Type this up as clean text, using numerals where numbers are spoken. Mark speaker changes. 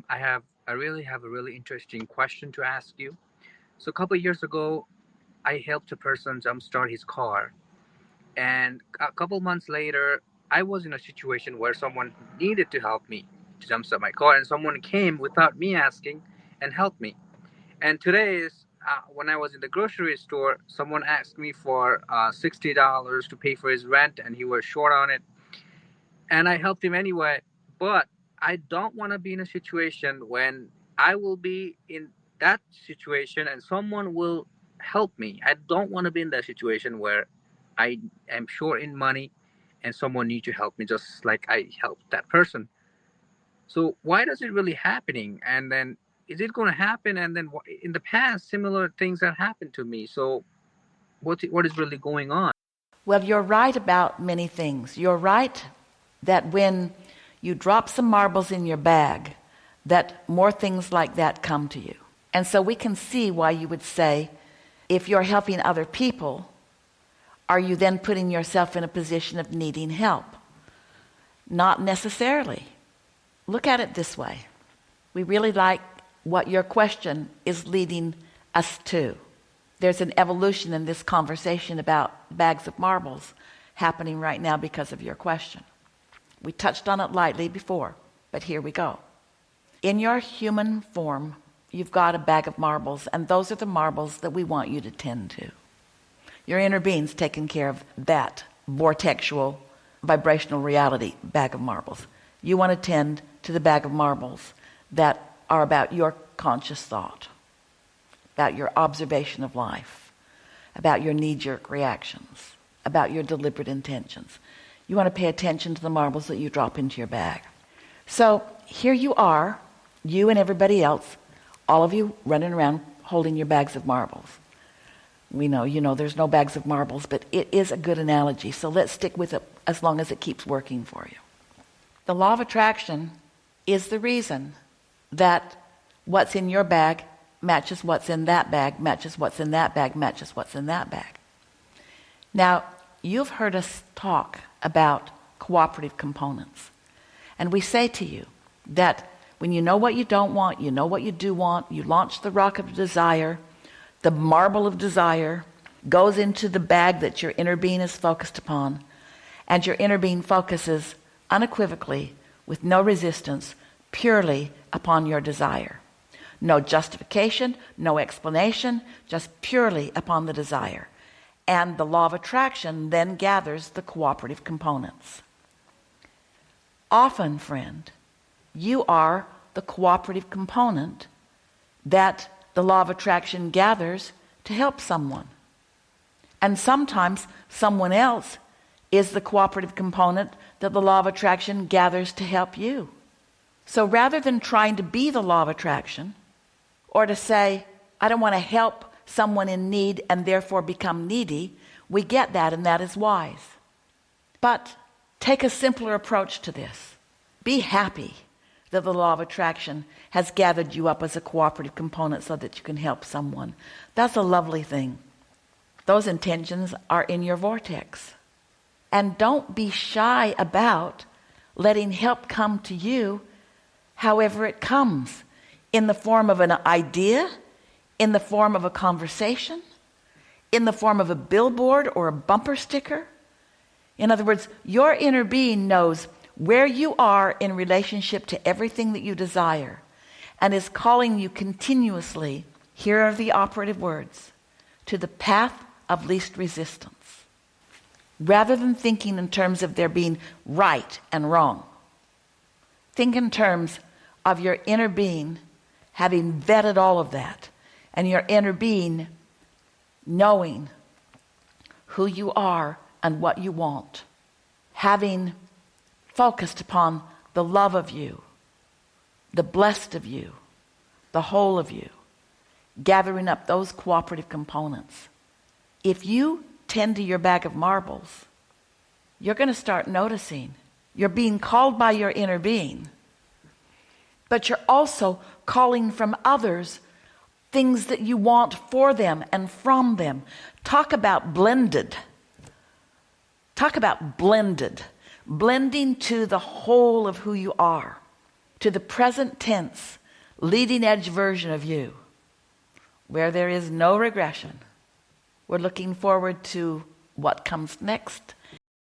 Speaker 1: I really have a really interesting question to ask you. So a couple of years ago, I helped a person jumpstart his car, and a couple months later, I was in a situation where someone needed to help me to jumpstart my car, and someone came without me asking and helped me. And today is when I was in the grocery store, someone asked me for $60 to pay for his rent, and he was short on it, and I helped him anyway. But I don't want to be in a situation when I will be in that situation and someone will help me. I don't want to be in that situation where I am short in money and someone needs to help me just like I helped that person. So why does it really happening? And then is it going to happen? And then in the past, similar things have happened to me. So what is really going on?
Speaker 2: Well, you're right about many things. You're right that when you drop some marbles in your bag, that more things like that come to you. And so we can see why you would say, if you're helping other people, are you then putting yourself in a position of needing help? Not necessarily. Look at it this way. We really like what your question is leading us to. There's an evolution in this conversation about bags of marbles happening right now because of your question. We touched on it lightly before, but here we go. In your human form, you've got a bag of marbles, and those are the marbles that we want you to tend to. Your inner being's taking care of that vortexual, vibrational reality bag of marbles. You want to tend to the bag of marbles that are about your conscious thought, about your observation of life, about your knee-jerk reactions, about your deliberate intentions. You want to pay attention to the marbles that you drop into your bag. So here you are, you and everybody else, all of you running around holding your bags of marbles. We know, there's no bags of marbles, but it is a good analogy, so let's stick with it as long as it keeps working for you. The law of attraction is the reason that what's in your bag matches what's in that bag, matches what's in that bag, matches what's in that bag. Now, you've heard us talk about cooperative components. And we say to you that when you know what you don't want, you know what you do want, you launch the rock of desire, the marble of desire goes into the bag that your inner being is focused upon, and your inner being focuses unequivocally, with no resistance, purely upon your desire. No justification, no explanation, just purely upon the desire. And the law of attraction then gathers the cooperative components. Often, friend, you are the cooperative component that the law of attraction gathers to help someone. And sometimes someone else is the cooperative component that the law of attraction gathers to help you. So rather than trying to be the law of attraction, or to say, I don't want to help someone in need and therefore become needy, we get that, and that is wise. But take a simpler approach to this. Be happy that the law of attraction has gathered you up as a cooperative component so that you can help someone. That's a lovely thing. Those intentions are in your vortex. And don't be shy about letting help come to you however it comes, in the form of an idea, in the form of a conversation, in the form of a billboard or a bumper sticker. In other words, your inner being knows where you are in relationship to everything that you desire, and is calling you continuously, here are the operative words, to the path of least resistance. Rather than thinking in terms of there being right and wrong, think in terms of your inner being having vetted all of that, and your inner being knowing who you are and what you want, having focused upon the love of you, the blessed of you, the whole of you, gathering up those cooperative components. If you tend to your bag of marbles, you're going to start noticing you're being called by your inner being, but you're also calling from others things that you want for them and from them. Talk about blended. Talk about blended. Blending to the whole of who you are, to the present tense, leading edge version of you, where there is no regression. We're looking forward to what comes next,